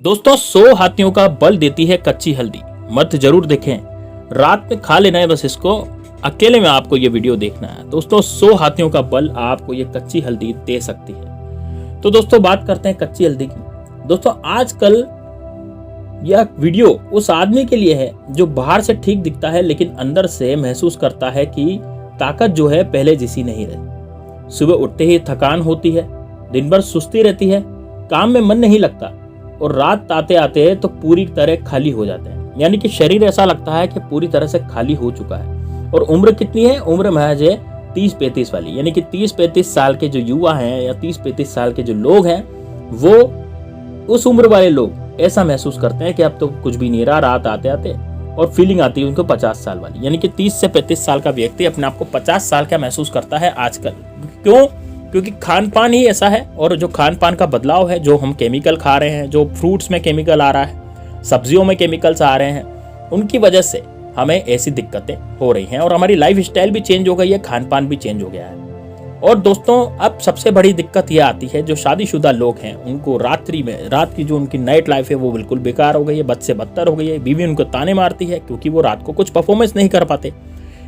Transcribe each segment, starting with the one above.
दोस्तों 100 हाथियों का बल देती है कच्ची हल्दी। मत जरूर देखें, रात में खा लेना है बस इसको, अकेले में आपको ये वीडियो देखना है। दोस्तों 100 हाथियों का बल आपको ये कच्ची हल्दी दे सकती है। तो दोस्तों बात करते हैं कच्ची हल्दी की। दोस्तों आजकल यह वीडियो उस आदमी के लिए है जो बाहर से ठीक दिखता है लेकिन अंदर से महसूस करता है कि ताकत जो है पहले जैसी नहीं रही। सुबह उठते ही थकान होती है, दिन भर सुस्ती रहती है, काम में मन नहीं लगता और रात आते आते तो पूरी तरह खाली हो जाते हैं। यानी कि शरीर ऐसा लगता है कि पूरी तरह से खाली हो चुका है। और उम्र कितनी है? उम्र महज है 30-35 वाली। यानी कि 30-35 साल के जो युवा हैं या 30-35 साल के जो लोग हैं, वो उस उम्र वाले लोग ऐसा महसूस करते हैं कि अब तो कुछ भी नहीं रहा रात आते आते। और फीलिंग आती है उनको 50 साल वाली। यानी कि 30 से 35 साल का व्यक्ति अपने आप को 50 साल का महसूस करता है आजकल। क्यों? क्योंकि खान पान ही ऐसा है। और जो खान पान का बदलाव है, जो हम केमिकल खा रहे हैं, जो फ्रूट्स में केमिकल आ रहा है, सब्जियों में केमिकल्स आ रहे हैं, उनकी वजह से हमें ऐसी दिक्कतें हो रही हैं। और हमारी लाइफ स्टाइल भी चेंज हो गई है, खान पान भी चेंज हो गया है। और दोस्तों अब सबसे बड़ी दिक्कत यह आती है, जो शादीशुदा लोग हैं उनको रात्रि में, रात की जो उनकी नाइट लाइफ है वो बिल्कुल बेकार हो गई है, बद से बदतर हो गई है। बीवी उनको ताने मारती है क्योंकि वो रात को कुछ परफॉर्मेंस नहीं कर पाते।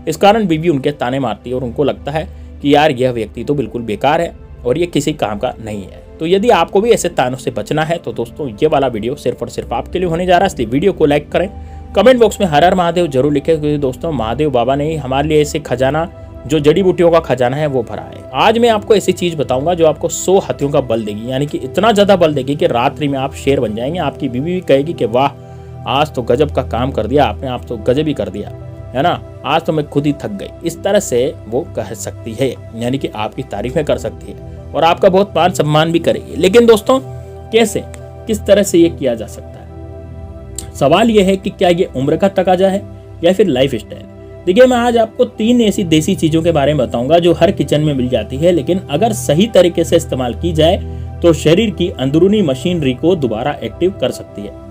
इस कारण बीवी उनके ताने मारती है और उनको लगता है कि यार यह व्यक्ति तो बिल्कुल बेकार है और ये किसी काम का नहीं है। तो यदि आपको भी ऐसे तानों से बचना है तो दोस्तों ये वाला वीडियो सिर्फ और सिर्फ आपके लिए होने जा रहा है। इसलिए वीडियो को लाइक करें, कमेंट बॉक्स में हर हर महादेव जरूर लिखें, क्योंकि दोस्तों महादेव बाबा ने ही हमारे लिए ऐसे खजाना, जो जड़ी बूटियों का खजाना है, वो भरा है। आज मैं आपको ऐसी चीज बताऊंगा जो आपको 100 हाथियों का बल देगी। यानी कि इतना ज्यादा बल देगी कि रात्रि में आप शेर बन जाएंगे। आपकी बीवी भी कहेगी कि वाह आज तो गजब का काम कर दिया आपने, आप तो गजब ही कर दिया है ना, आज तो मैं खुद ही थक गई। इस तरह से वो कह सकती है, यानी कि आपकी तारीफें कर सकती है और आपका बहुत मान सम्मान भी करेगी। लेकिन दोस्तों कैसे, किस तरह से ये किया जा सकता है? सवाल ये है कि क्या ये उम्र का तकाजा है या फिर लाइफ स्टाइल? देखिए मैं आज आपको 3 ऐसी देसी चीजों के बारे में बताऊंगा जो हर किचन में मिल जाती है, लेकिन अगर सही तरीके से इस्तेमाल की जाए तो शरीर की अंदरूनी मशीनरी को दोबारा एक्टिव कर सकती है।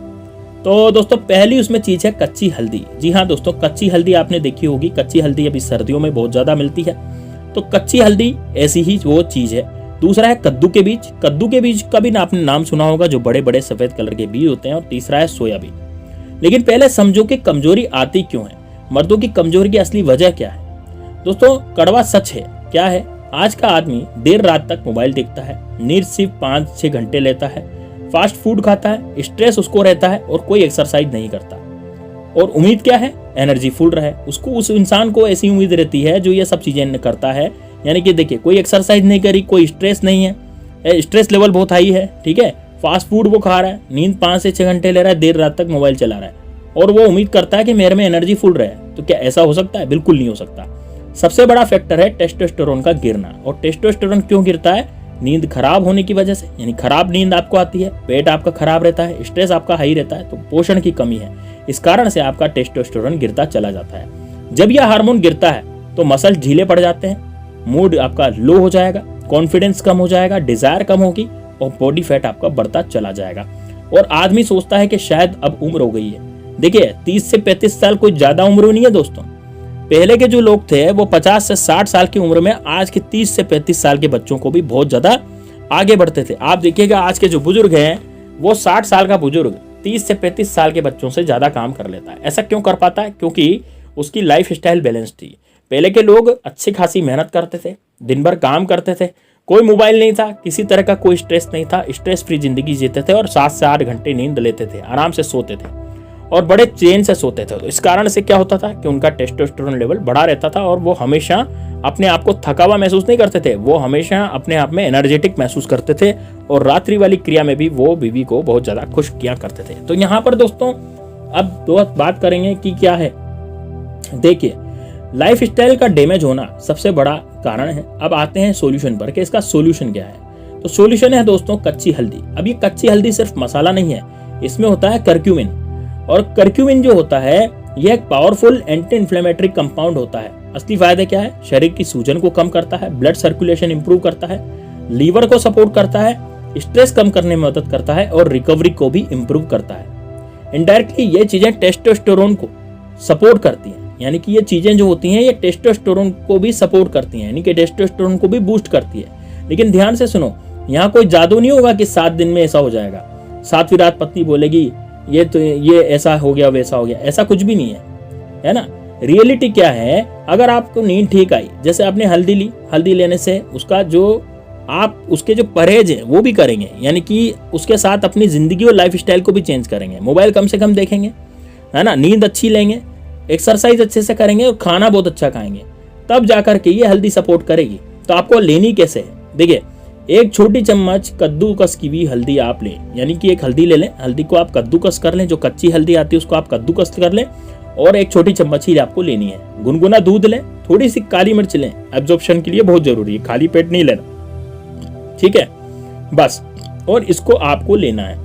तो दोस्तों पहली उसमें चीज है कच्ची हल्दी। जी हाँ दोस्तों, कच्ची हल्दी आपने देखी होगी। कच्ची हल्दी अभी सर्दियों में बहुत ज्यादा मिलती है, तो कच्ची हल्दी ऐसी ही वो चीज है। दूसरा है कद्दू के बीज। कद्दू के बीज का भी आपने नाम सुना होगा, जो बड़े बड़े सफेद कलर के बीज होते हैं। और तीसरा है सोयाबीन। लेकिन पहले समझो कि कमजोरी आती क्यों है, मर्दों की कमजोरी की असली वजह क्या है। दोस्तों कड़वा सच है, क्या है? आज का आदमी देर रात तक मोबाइल देखता है, नींद सिर्फ 5-6 घंटे लेता है, फास्ट फूड खाता है, स्ट्रेस उसको रहता है और कोई एक्सरसाइज नहीं करता। और उम्मीद क्या है? एनर्जी फुल रहे। उसको, उस इंसान को ऐसी उम्मीद रहती है जो ये सब चीजें करता है। यानी कि देखिए कोई एक्सरसाइज नहीं करी, कोई स्ट्रेस नहीं है, स्ट्रेस लेवल बहुत हाई है, ठीक है, फास्ट फूड वो खा रहा है, नींद 5 से 6 घंटे ले रहा है, देर रात तक मोबाइल चला रहा है और वो उम्मीद करता है कि मेरे में एनर्जी फुल रहे। तो क्या ऐसा हो सकता है? बिल्कुल नहीं हो सकता। सबसे बड़ा फैक्टर है टेस्टोस्टेरोन का गिरना। और टेस्टोस्टेरोन क्यों गिरता है? नींद खराब होने की वजह से। यानी खराब नींद आपको आती है, पेट आपका खराब रहता है, स्ट्रेस आपका हाई रहता है, तो पोषण की कमी है। इस कारण से आपका टेस्टोस्टेरोन गिरता चला जाता है। जब यह हार्मोन गिरता है तो मसल ढीले पड़ जाते हैं, मूड आपका लो हो जाएगा, कॉन्फिडेंस कम हो जाएगा, डिजायर कम होगी और बॉडी फैट आपका बढ़ता चला जाएगा। और आदमी सोचता है कि शायद अब उम्र हो गई है। देखिए 30 से 35 साल कोई ज्यादा उम्र नहीं है दोस्तों। पहले के जो लोग थे वो 50 से 60 साल की उम्र में आज के 30 से 35 साल के बच्चों को भी बहुत ज्यादा आगे बढ़ते थे। आप देखिएगा आज के जो बुजुर्ग हैं वो 60 साल का बुजुर्ग 30 से 35 साल के बच्चों से ज्यादा काम कर लेता है। ऐसा क्यों कर पाता है? क्योंकि उसकी लाइफ स्टाइल बैलेंस थी। पहले के लोग अच्छी खासी मेहनत करते थे, दिन भर काम करते थे, कोई मोबाइल नहीं था, किसी तरह का कोई स्ट्रेस नहीं था, स्ट्रेस फ्री जिंदगी जीते थे और 7 से 8 घंटे नींद लेते थे, आराम से सोते थे और बड़े चैन से सोते थे। तो इस कारण से क्या होता था कि उनका टेस्टोस्टेरोन लेवल बढ़ा रहता था और वो हमेशा अपने आप को थका हुआ महसूस नहीं करते थे, वो हमेशा अपने आप में एनर्जेटिक महसूस करते थे और रात्रि वाली क्रिया में भी वो बीवी को बहुत ज्यादा खुश किया करते थे। तो यहाँ पर दोस्तों अब दो बात करेंगे कि क्या है। देखिए लाइफ स्टाइल का डैमेज होना सबसे बड़ा कारण है। अब आते हैं सॉल्यूशन पर कि इसका सॉल्यूशन क्या है। तो सॉल्यूशन है दोस्तों कच्ची हल्दी। अब ये कच्ची हल्दी सिर्फ मसाला नहीं है, इसमें होता है करक्यूमिन। और करक्यूमिन जो होता है यह एक पावरफुल एंटी इन्फ्लेमेटरी कंपाउंड होता है। असली फायदे क्या है? शरीर की सूजन को कम करता है, ब्लड सर्कुलेशन इंप्रूव करता है, लीवर को सपोर्ट करता है, स्ट्रेस कम करने में मदद करता है और रिकवरी को भी इंप्रूव करता है। इनडायरेक्टली ये चीजें टेस्टोस्टेरोन को सपोर्ट करती हैं। यानी कि ये चीजें जो होती हैं ये टेस्टोस्टेरोन को भी सपोर्ट करती हैं, यानी कि टेस्टोस्टेरोन को भी बूस्ट करती है। लेकिन ध्यान से सुनो, यहाँ कोई जादू नहीं होगा कि 7 दिन में ऐसा हो जाएगा। सातवीं रात पत्नी बोलेगी ये ऐसा हो गया वैसा हो गया, ऐसा कुछ भी नहीं है ना। रियलिटी क्या है, अगर आपको नींद ठीक आई, जैसे आपने हल्दी ली, हल्दी लेने से उसका जो आप उसके जो परहेज हैं वो भी करेंगे, यानी कि उसके साथ अपनी जिंदगी और लाइफस्टाइल को भी चेंज करेंगे। मोबाइल कम से कम देखेंगे, है ना, नींद अच्छी लेंगे, एक्सरसाइज अच्छे से करेंगे और खाना बहुत अच्छा खाएंगे, तब जाकर के ये हल्दी सपोर्ट करेगी। तो आपको लेनी कैसे है, देखिए, एक छोटी चम्मच कद्दूकस की भी हल्दी आप लें, यानी कि एक हल्दी ले लें, हल्दी को आप कद्दूकस कर लें, जो कच्ची हल्दी आती है उसको आप कद्दूकस कर लें, और एक छोटी चम्मच ही आपको लेनी है। गुनगुना दूध लें, थोड़ी सी काली मिर्च लें, एब्जॉर्प्शन के लिए बहुत जरूरी है, खाली पेट नहीं लेना, ठीक है बस। और इसको आपको लेना है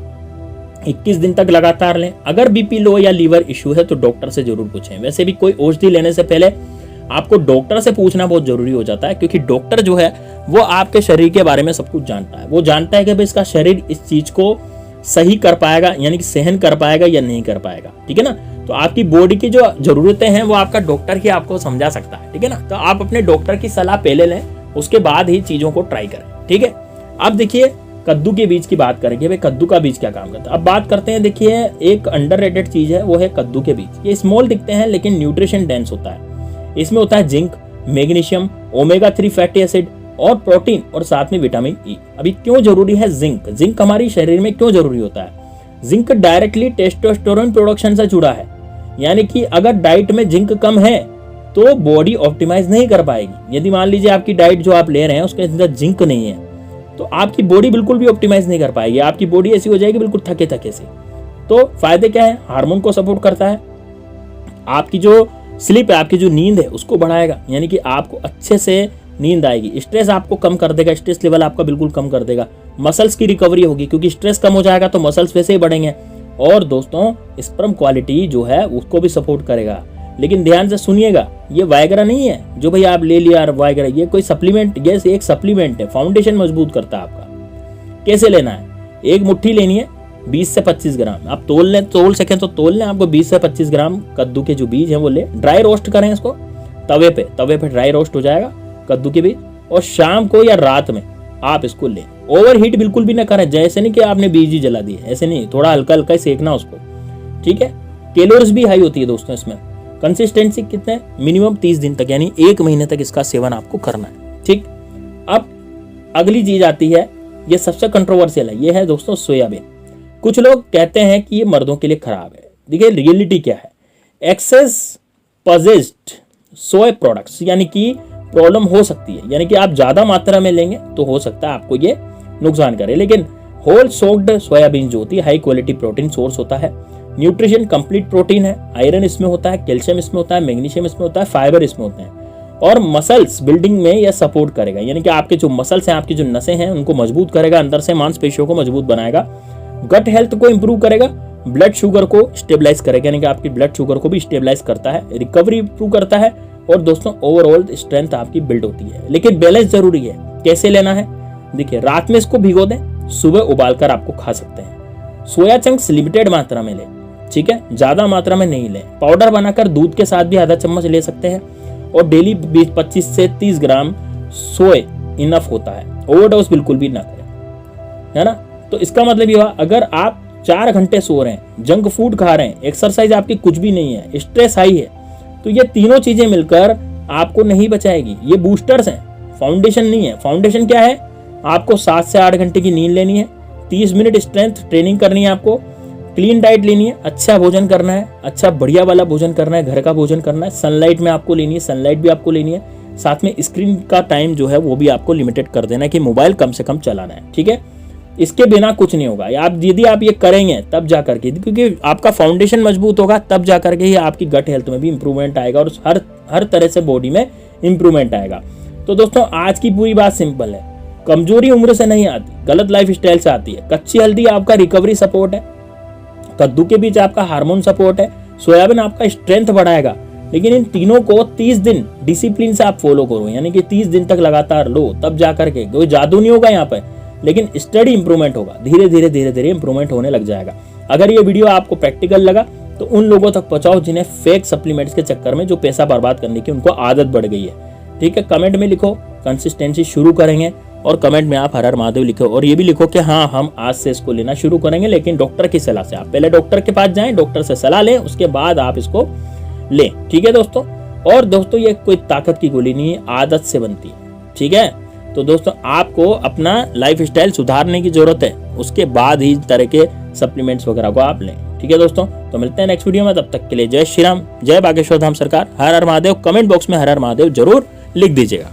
21 दिन तक लगातार लें। अगर बीपी लो या लीवर इश्यू है तो डॉक्टर से जरूर पूछें। वैसे भी कोई औषधि लेने से पहले आपको डॉक्टर से पूछना बहुत जरूरी हो जाता है, क्योंकि डॉक्टर जो है वो आपके शरीर के बारे में सब कुछ जानता है। वो जानता है कि भाई इसका शरीर इस चीज को सही कर पाएगा, यानी कि सहन कर पाएगा या नहीं कर पाएगा, ठीक है ना। तो आपकी बॉडी की जो जरूरतें हैं वो आपका डॉक्टर ही आपको समझा सकता है, ठीक है ना। तो आप अपने डॉक्टर की सलाह पहले लें, उसके बाद ही चीजों को ट्राई करें, ठीक है। अब देखिए कद्दू के बीज की बात करेंगे, भाई कद्दू का बीज क्या काम करता है। अब बात करते हैं, देखिए एक अंडररेटेड चीज है वो है कद्दू के बीज। ये स्मॉल दिखते हैं लेकिन न्यूट्रिशन डेंस होता है। इसमें होता है zinc, magnesium, omega 3 fatty acid और प्रोटीन, और साथ में विटामिन ई। अभी क्यों जरूरी है जिंक, जिंक हमारी शरीर में क्यों जरूरी होता है। जिंक डायरेक्टली टेस्टोस्टेरोन प्रोडक्शन से जुड़ा है, यानी कि अगर डाइट में जिंक कम है तो बॉडी ऑप्टिमाइज नहीं कर पाएगी। यदि मान लीजिए आपकी डाइट जो आप ले रहे हैं उसके अंदर जिंक नहीं है तो आपकी बॉडी बिल्कुल भी ऑप्टिमाइज नहीं कर पाएगी, आपकी बॉडी ऐसी हो जाएगी बिल्कुल थके थके से। तो फायदे क्या है, हार्मोन को सपोर्ट करता है, आपकी जो स्लीप है, आपकी जो नींद है उसको बढ़ाएगा, यानी कि आपको अच्छे से नींद आएगी। स्ट्रेस आपको कम कर देगा, स्ट्रेस लेवल आपका बिल्कुल कम कर देगा। मसल्स की रिकवरी होगी, क्योंकि स्ट्रेस कम हो जाएगा तो मसल्स वैसे ही बढ़ेंगे। और दोस्तों स्पर्म क्वालिटी जो है उसको भी सपोर्ट करेगा। लेकिन ध्यान से सुनिएगा, ये वायग्रा नहीं है जो भाई आप ले लिया वायग्रा, ये कोई सप्लीमेंट, ये एक सप्लीमेंट है, फाउंडेशन मजबूत करता है आपका। कैसे लेना है, एक मुट्ठी लेनी है 20 से 25 ग्राम, आप तोल सकें तो तोल लें। आपको 20 से 25 ग्राम कद्दू के जो बीज हैं वो ले, ड्राई रोस्ट करें इसको तवे पे ड्राई रोस्ट हो जाएगा कद्दू के बीज, और शाम को या रात में आप इसको लें। ओवर हीट बिल्कुल भी ना करें, जैसे नहीं कि आपने बीज ही जला दिए, ऐसे नहीं, थोड़ा हल्का हल्का सेकना उसको, ठीक है। कैलोरीज भी हाई होती है दोस्तों इसमें। कंसिस्टेंसी कितने, मिनिमम 30 दिन तक, यानी 1 महीने तक इसका सेवन आपको करना है, ठीक। अब अगली चीज आती है, ये सबसे कंट्रोवर्शियल है, ये है दोस्तों सोयाबीन। कुछ लोग कहते हैं कि ये मर्दों के लिए खराब है। देखिए रियलिटी क्या है, एक्सेस प्रोसेस्ड सोया प्रोडक्ट्स, यानी कि प्रॉब्लम हो सकती है, यानी कि आप ज्यादा मात्रा में लेंगे तो हो सकता है आपको ये नुकसान करे। लेकिन होल सोक्ड सोयाबीन जो होती है हाई क्वालिटी प्रोटीन सोर्स होता है, न्यूट्रिशन कंप्लीट प्रोटीन है, आयरन इसमें होता है, कैल्शियम इसमें होता है, मैग्नीशियम इसमें होता है, फाइबर इसमें होते हैं, और मसल्स बिल्डिंग में यह सपोर्ट करेगा, यानी कि आपके जो मसल्स हैं, आपकी जो नसें हैं उनको मजबूत करेगा, अंदर से मांसपेशियों को मजबूत बनाएगा, गट हेल्थ को इंप्रूव करेगा, ब्लड शुगर को स्टेबलाइज करेगा, यानी कि आपकी ब्लड शुगर को भी स्टेबलाइज करता है, रिकवरी इंप्रूव करता है, और दोस्तों ओवरऑल स्ट्रेंथ आपकी बिल्ड होती है। लेकिन बैलेंस जरूरी है। कैसे लेना है, देखिए रात में इसको भिगो दें, सुबह उबालकर आपको खा सकते हैं। सोया चंक्स लिमिटेड मात्रा में लें, ठीक है, ज्यादा मात्रा में नहीं लें। पाउडर बनाकर दूध के साथ भी आधा चम्मच ले सकते हैं, और डेली 25 से 30 ग्राम सोए इनफ होता है, ओवरडोज बिल्कुल भी ना करें, है ना। तो इसका मतलब ये हुआ, अगर आप 4 घंटे सो रहे हैं, जंक फूड खा रहे हैं, एक्सरसाइज आपकी कुछ भी नहीं है, स्ट्रेस हाई है, तो ये तीनों चीजें मिलकर आपको नहीं बचाएगी। ये बूस्टर्स हैं, फाउंडेशन नहीं है। फाउंडेशन क्या है, आपको 7 से 8 घंटे की नींद लेनी है, 30 मिनट स्ट्रेंथ ट्रेनिंग करनी है, आपको क्लीन डाइट लेनी है, अच्छा भोजन करना है, अच्छा बढ़िया वाला भोजन करना है, घर का भोजन करना है, सनलाइट में आपको लेनी है, सनलाइट भी आपको लेनी है, साथ में स्क्रीन का टाइम जो है वो भी आपको लिमिटेड कर देना है कि मोबाइल कम से कम चलाना है, ठीक है। इसके बिना कुछ नहीं होगा। यदि आप ये करेंगे तब जा करके, क्योंकि आपका फाउंडेशन मजबूत होगा तब जा करके ही आपकी गट हेल्थ में भी इंप्रूवमेंट आएगा, और हर तरह से बॉडी में इंप्रूवमेंट आएगा। तो दोस्तों आज की पूरी बात सिंपल है, कमजोरी उम्र से नहीं आती, गलत लाइफ स्टाइल से आती है। कच्ची हल्दी आपका रिकवरी सपोर्ट है, कद्दू के बीच आपका हार्मोन सपोर्ट है, सोयाबीन आपका स्ट्रेंथ बढ़ाएगा। लेकिन इन तीनों को 30 दिन डिसिप्लिन से आप फॉलो करो, यानी कि 30 दिन तक लगातार लो, तब जा करके कोई जादू नहीं होगा यहाँ पे, लेकिन स्टडी इंप्रूवमेंट होगा, धीरे धीरे इंप्रूवमेंट होने लग जाएगा। अगर ये वीडियो आपको प्रैक्टिकल लगा तो उन लोगों तक पहुंचाओ जिन्हें फेक सप्लीमेंट्स के चक्कर में जो पैसा बर्बाद करने की उनको आदत बढ़ गई है, ठीक है। कमेंट में लिखो, कंसिस्टेंसी शुरू करेंगे और कमेंट में आप हर हर महादेव लिखो और ये भी लिखो कि हाँ हम आज से इसको लेना शुरू करेंगे, लेकिन डॉक्टर की सलाह से। आप पहले डॉक्टर के पास जाएं, डॉक्टर से सलाह लें, उसके बाद आप इसको लें। ठीक है दोस्तों। और दोस्तों ये कोई ताकत की गोली नहीं है, आदत से बनती है। ठीक है। तो दोस्तों आपको अपना लाइफ स्टाइल सुधारने की जरूरत है, उसके बाद ही इस तरह के सप्लीमेंट्स वगैरह को आप लें। ठीक है दोस्तों। तो मिलते हैं नेक्स्ट वीडियो में, तब तक के लिए जय श्री राम, जय बागेश्वर धाम सरकार, हर हर महादेव। कमेंट बॉक्स में हर हर महादेव जरूर लिख दीजिएगा।